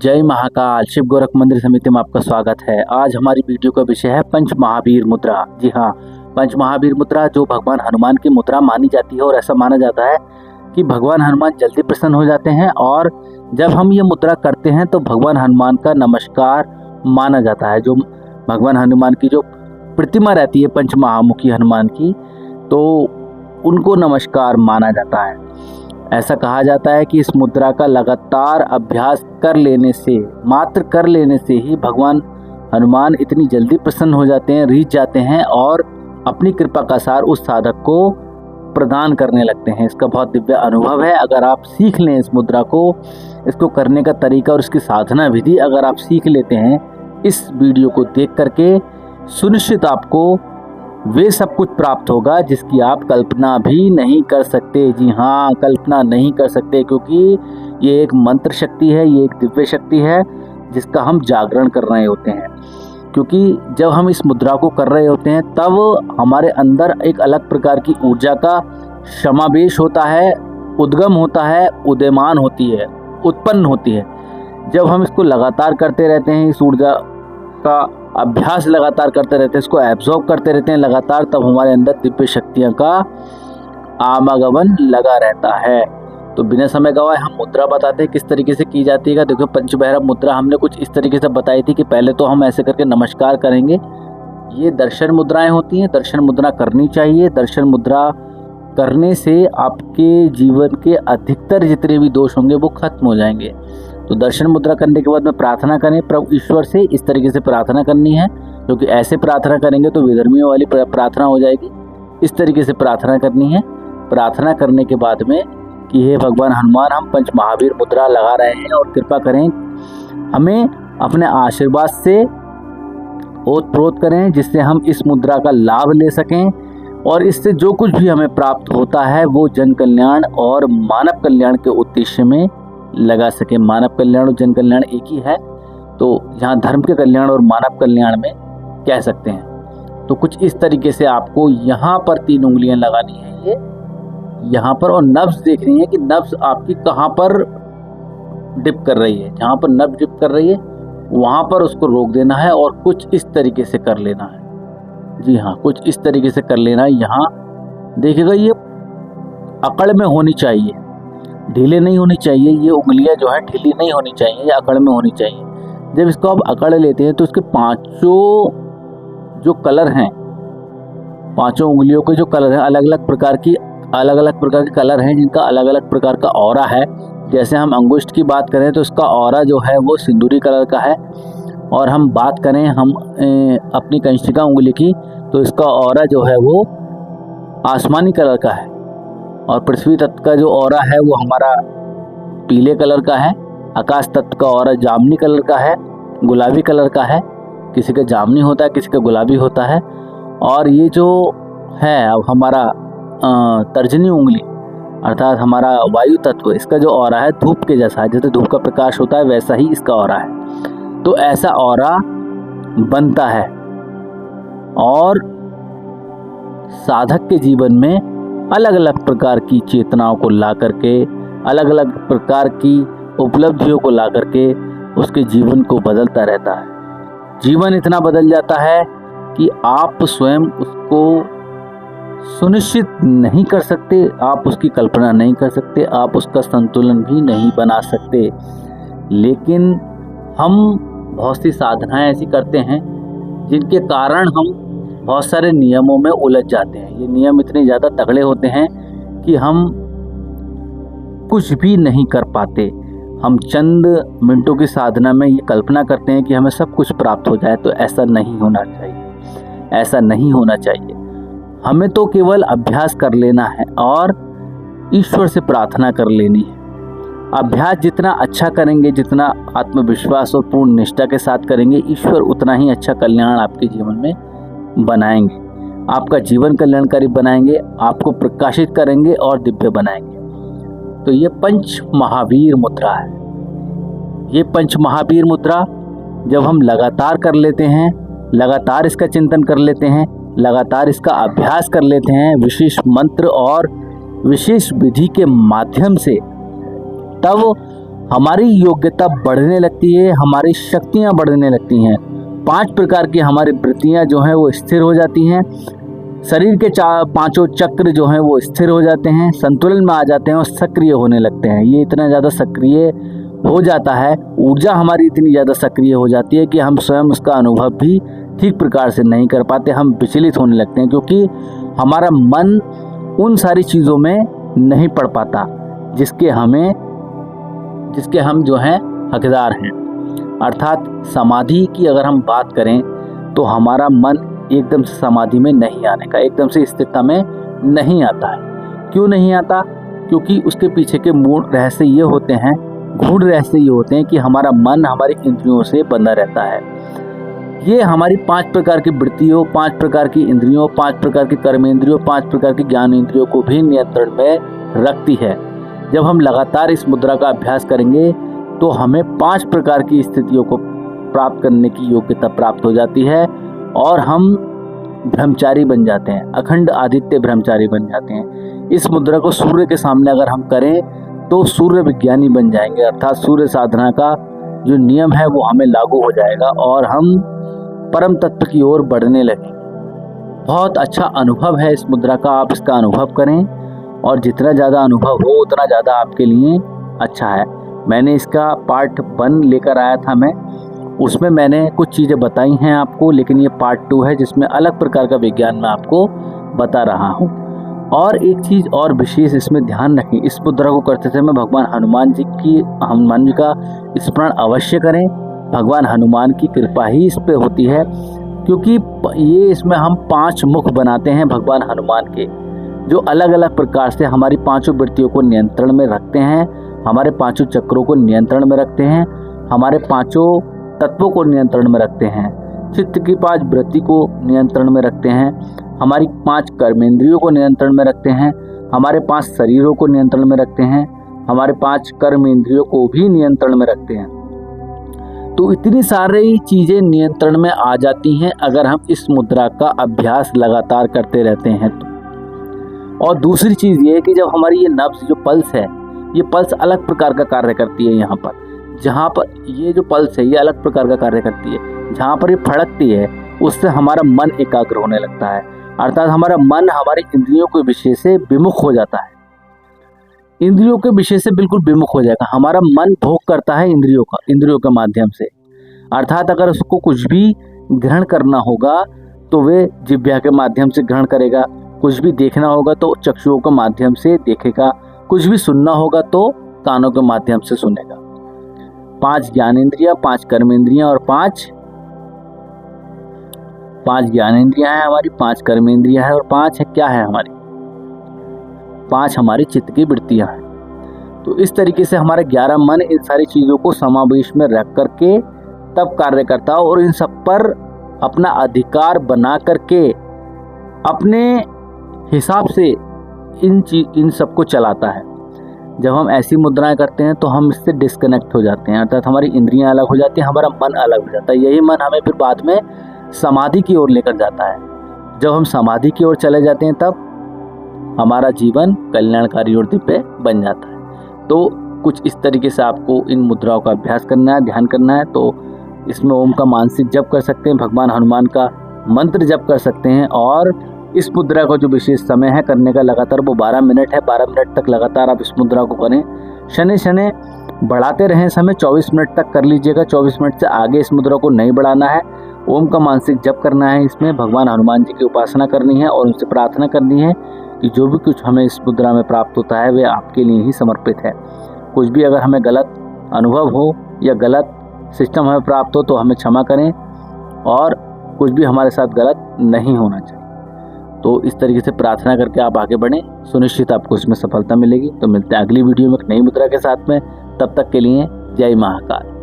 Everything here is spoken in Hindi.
जय महाकाल। शिव गोरख मंदिर समिति में आपका स्वागत है। आज हमारी वीडियो का विषय है पंच महावीर मुद्रा। जी हाँ, पंच महावीर मुद्रा जो भगवान हनुमान की मुद्रा मानी जाती है और ऐसा माना जाता है कि भगवान हनुमान जल्दी प्रसन्न हो जाते हैं और जब हम ये मुद्रा करते हैं तो भगवान हनुमान का नमस्कार माना जाता है। जो भगवान हनुमान की जो प्रतिमा रहती है पंच महामुखी हनुमान की, तो उनको नमस्कार माना जाता है। ऐसा कहा जाता है कि इस मुद्रा का लगातार अभ्यास कर लेने से, मात्र कर लेने से ही भगवान हनुमान इतनी जल्दी प्रसन्न हो जाते हैं, रीझ जाते हैं और अपनी कृपा का सार उस साधक को प्रदान करने लगते हैं। इसका बहुत दिव्य अनुभव है। अगर आप सीख लें इस मुद्रा को, इसको करने का तरीका और इसकी साधना विधि अगर आप सीख लेते हैं इस वीडियो को देख करके, सुनिश्चित आपको वे सब कुछ प्राप्त होगा जिसकी आप कल्पना भी नहीं कर सकते। जी हाँ, कल्पना नहीं कर सकते, क्योंकि ये एक मंत्र शक्ति है, ये एक दिव्य शक्ति है जिसका हम जागरण कर रहे होते हैं। क्योंकि जब हम इस मुद्रा को कर रहे होते हैं तब हमारे अंदर एक अलग प्रकार की ऊर्जा का समावेश होता है, उद्गम होता है, उदयमान होती है, उत्पन्न होती है। जब हम इसको लगातार करते रहते हैं, इस ऊर्जा का अभ्यास लगातार करते रहते हैं, इसको एब्जॉर्ब करते रहते हैं लगातार, तब हमारे अंदर दिव्य शक्तियों का आवागमन लगा रहता है। तो बिना समय गवाए हम मुद्रा बताते हैं किस तरीके से की जाती है। देखो, पंचभैरव मुद्रा हमने कुछ इस तरीके से बताई थी कि पहले तो हम ऐसे करके नमस्कार करेंगे। ये दर्शन मुद्राएं होती हैं, दर्शन मुद्रा करनी चाहिए। दर्शन मुद्रा करने से आपके जीवन के अधिकतर जितने भी दोष होंगे वो खत्म हो जाएंगे। तो दर्शन मुद्रा करने के बाद में प्रार्थना करें प्रभु ईश्वर से। इस तरीके से प्रार्थना करनी है, क्योंकि ऐसे प्रार्थना करेंगे तो विधर्मियों वाली प्रार्थना हो जाएगी। इस तरीके से प्रार्थना करनी है। प्रार्थना करने के बाद में कि हे भगवान हनुमान, हम पंच महावीर मुद्रा लगा रहे हैं और कृपा करें, हमें अपने आशीर्वाद से ओतप्रोत करें जिससे हम इस मुद्रा का लाभ ले सकें और इससे जो कुछ भी हमें प्राप्त होता है वो जन कल्याण और मानव कल्याण के उद्देश्य में लगा सके। मानव कल्याण और जन कल्याण एक ही है, तो यहाँ धर्म के कल्याण और मानव कल्याण में कह सकते हैं। तो कुछ इस तरीके से आपको यहाँ पर 3 उंगलियां लगानी है, ये यहाँ पर, और नब्ज देखनी है कि नब्ज आपकी कहाँ पर डिप कर रही है। जहाँ पर नब्ज डिप कर रही है वहाँ पर उसको रोक देना है और कुछ इस तरीके से कर लेना है। जी हाँ, कुछ इस तरीके से कर लेना है। यहाँ देखिएगा, ये अकड़ में होनी चाहिए, ढीले नहीं होनी चाहिए। ये उंगलियां जो है ढीली नहीं होनी चाहिए, ये अकड़ में होनी चाहिए। जब इसको आप अकड़ लेते हैं तो इसके 5 जो कलर हैं, 5 उंगलियों के जो कलर हैं, अलग अलग प्रकार के कलर हैं जिनका अलग अलग प्रकार का ऑरा है। जैसे हम अंगुष्ठ की बात करें तो इसका ऑरा जो है वो सिंदूरी कलर का है, और हम बात करें हम अपनी कंष्टिका उंगली की तो इसका ऑरा जो है वो आसमानी कलर का है, और पृथ्वी तत्व का जो ऑरा है वो हमारा पीले कलर का है। आकाश तत्व का ऑरा जामुनी कलर का है, गुलाबी कलर का है। किसी का जामुनी होता है, किसी का गुलाबी होता है। और ये जो है अब हमारा तर्जनी उंगली अर्थात हमारा वायु तत्व, इसका जो ऑरा है धूप के जैसा है। जैसे धूप का प्रकाश होता है वैसा ही इसका ऑरा है। तो ऐसा ऑरा बनता है और साधक के जीवन में अलग अलग प्रकार की चेतनाओं को ला करके, अलग अलग प्रकार की उपलब्धियों को ला करके उसके जीवन को बदलता रहता है। जीवन इतना बदल जाता है कि आप स्वयं उसको सुनिश्चित नहीं कर सकते, आप उसकी कल्पना नहीं कर सकते, आप उसका संतुलन भी नहीं बना सकते। लेकिन हम बहुत सी साधनाएं ऐसी करते हैं जिनके कारण हम बहुत सारे नियमों में उलझ जाते हैं। ये नियम इतने ज़्यादा तगड़े होते हैं कि हम कुछ भी नहीं कर पाते। हम चंद मिनटों की साधना में ये कल्पना करते हैं कि हमें सब कुछ प्राप्त हो जाए। तो ऐसा नहीं होना चाहिए, ऐसा नहीं होना चाहिए। हमें तो केवल अभ्यास कर लेना है और ईश्वर से प्रार्थना कर लेनी है। अभ्यास जितना अच्छा करेंगे, जितना आत्मविश्वास और पूर्ण निष्ठा के साथ करेंगे, ईश्वर उतना ही अच्छा कल्याण आपके जीवन में बनाएंगे, आपका जीवन कल्याणकारी बनाएंगे, आपको प्रकाशित करेंगे और दिव्य बनाएंगे। तो ये पंच महावीर मुद्रा है। ये पंच महावीर मुद्रा जब हम लगातार कर लेते हैं, लगातार इसका चिंतन कर लेते हैं, लगातार इसका अभ्यास कर लेते हैं विशेष मंत्र और विशेष विधि के माध्यम से, तब हमारी योग्यता बढ़ने लगती है, हमारी शक्तियाँ बढ़ने लगती हैं। 5 प्रकार की हमारी वृत्तियाँ जो हैं वो स्थिर हो जाती हैं। शरीर के 5 चक्र जो हैं वो स्थिर हो जाते हैं, संतुलन में आ जाते हैं और सक्रिय होने लगते हैं। ये इतना ज़्यादा सक्रिय हो जाता है, ऊर्जा हमारी इतनी ज़्यादा सक्रिय हो जाती है कि हम स्वयं उसका अनुभव भी ठीक प्रकार से नहीं कर पाते, हम विचलित होने लगते हैं, क्योंकि हमारा मन उन सारी चीज़ों में नहीं पड़ पाता जिसके हम जो हैं हकदार हैं। अर्थात समाधि की अगर हम बात करें तो हमारा मन एकदम से समाधि में नहीं आने का, एकदम से स्थिरता में नहीं आता है। क्यों नहीं आता? क्योंकि उसके पीछे के मूल रहस्य ये होते हैं, गूढ़ रहस्य ये होते हैं कि हमारा मन हमारी इंद्रियों से बंधा रहता है। ये हमारी 5 प्रकार की वृत्तियों, 5 प्रकार की इंद्रियों, 5 प्रकार की कर्मेंद्रियों, 5 प्रकार की ज्ञान इंद्रियों को भी नियंत्रण में रखती है। जब हम लगातार इस मुद्रा का अभ्यास करेंगे तो हमें 5 प्रकार की स्थितियों को प्राप्त करने की योग्यता प्राप्त हो जाती है और हम ब्रह्मचारी बन जाते हैं, अखंड आदित्य ब्रह्मचारी बन जाते हैं। इस मुद्रा को सूर्य के सामने अगर हम करें तो सूर्य विज्ञानी बन जाएंगे, अर्थात सूर्य साधना का जो नियम है वो हमें लागू हो जाएगा और हम परम तत्व की ओर बढ़ने लगेंगे। बहुत अच्छा अनुभव है इस मुद्रा का, आप इसका अनुभव करें और जितना ज़्यादा अनुभव हो उतना ज़्यादा आपके लिए अच्छा है। मैंने इसका पार्ट 1 लेकर आया था मैं, उसमें मैंने कुछ चीज़ें बताई हैं आपको, लेकिन ये पार्ट 2 है जिसमें अलग प्रकार का विज्ञान मैं आपको बता रहा हूँ। और एक चीज़ और विशेष इसमें ध्यान रखें, इस मुद्रा को करते समय भगवान हनुमान जी का स्मरण अवश्य करें। भगवान हनुमान की कृपा ही इस पे होती है, क्योंकि ये इसमें हम 5 मुख बनाते हैं भगवान हनुमान के, जो अलग अलग प्रकार से हमारी 5 वृत्तियों को नियंत्रण में रखते हैं, हमारे 5 चक्रों को नियंत्रण में रखते हैं, हमारे 5 तत्वों को नियंत्रण में रखते हैं, चित्त की 5 वृत्ति को नियंत्रण में रखते हैं, हमारी 5 कर्मेंद्रियों को नियंत्रण में रखते हैं, हमारे 5 शरीरों को नियंत्रण में रखते हैं, हमारे 5 कर्मेंद्रियों को भी नियंत्रण में रखते हैं। तो इतनी सारी चीज़ें नियंत्रण में आ जाती हैं अगर हम इस मुद्रा का अभ्यास लगातार करते रहते हैं तो। और दूसरी चीज़ ये है कि जब हमारी ये नब्ज जो पल्स है, ये पल्स अलग प्रकार का कार्य करती है। यहाँ पर जहाँ पर ये जो पल्स है ये अलग प्रकार का कार्य करती है, जहाँ पर ये फड़कती है उससे हमारा मन एकाग्र होने लगता है, अर्थात हमारा मन हमारे इंद्रियों के विषय से विमुख हो जाता है, इंद्रियों के विषय से बिल्कुल विमुख हो जाएगा। हमारा मन भोग करता है इंद्रियों के माध्यम से, अर्थात अगर उसको कुछ भी ग्रहण करना होगा तो वे जिह्वा के माध्यम से ग्रहण करेगा, कुछ भी देखना होगा तो चक्षुओं के माध्यम से देखेगा, कुछ भी सुनना होगा तो कानों के माध्यम से सुनेगा। 5 ज्ञानेंद्रियां, 5 कर्मेंद्रियां और 5 ज्ञानेंद्रियां हैं हमारी, 5 कर्मेंद्रियां हैं और 5 है क्या है हमारी 5 हमारी चित्त की वृत्तियां हैं। तो इस तरीके से हमारा 11 मन इन सारी चीज़ों को समावेश में रख करके तब कार्य करता है और इन सब पर अपना अधिकार बना करके अपने हिसाब से इन सब को चलाता है। जब हम ऐसी मुद्राएं करते हैं तो हम इससे डिस्कनेक्ट हो जाते हैं, अर्थात हमारी इंद्रियां अलग हो जाती हैं, हमारा मन अलग हो जाता है। यही मन हमें फिर बाद में समाधि की ओर लेकर जाता है। जब हम समाधि की ओर चले जाते हैं तब हमारा जीवन कल्याणकारी और दिव्य बन जाता है। तो कुछ इस तरीके से आपको इन मुद्राओं का अभ्यास करना है, ध्यान करना है। तो इसमें ओम का मानसिक जप कर सकते हैं, भगवान हनुमान का मंत्र जप कर सकते हैं और इस मुद्रा का जो विशेष समय है करने का लगातार वो 12 मिनट है। 12 मिनट तक लगातार आप इस मुद्रा को करें, शनि शनि बढ़ाते रहें समय, 24 मिनट तक कर लीजिएगा। 24 मिनट से आगे इस मुद्रा को नहीं बढ़ाना है। ओम का मानसिक जप करना है, इसमें भगवान हनुमान जी की उपासना करनी है और उनसे प्रार्थना करनी है कि जो भी कुछ हमें इस मुद्रा में प्राप्त होता है वे आपके लिए ही समर्पित है। कुछ भी अगर हमें गलत अनुभव हो या गलत सिस्टम हमें प्राप्त हो तो हमें क्षमा करें और कुछ भी हमारे साथ गलत नहीं होना चाहिए। तो इस तरीके से प्रार्थना करके आप आगे बढ़ें, सुनिश्चित आपको इसमें सफलता मिलेगी। तो मिलते हैं अगली वीडियो में एक नई मुद्रा के साथ में, तब तक के लिए जय महाकाल।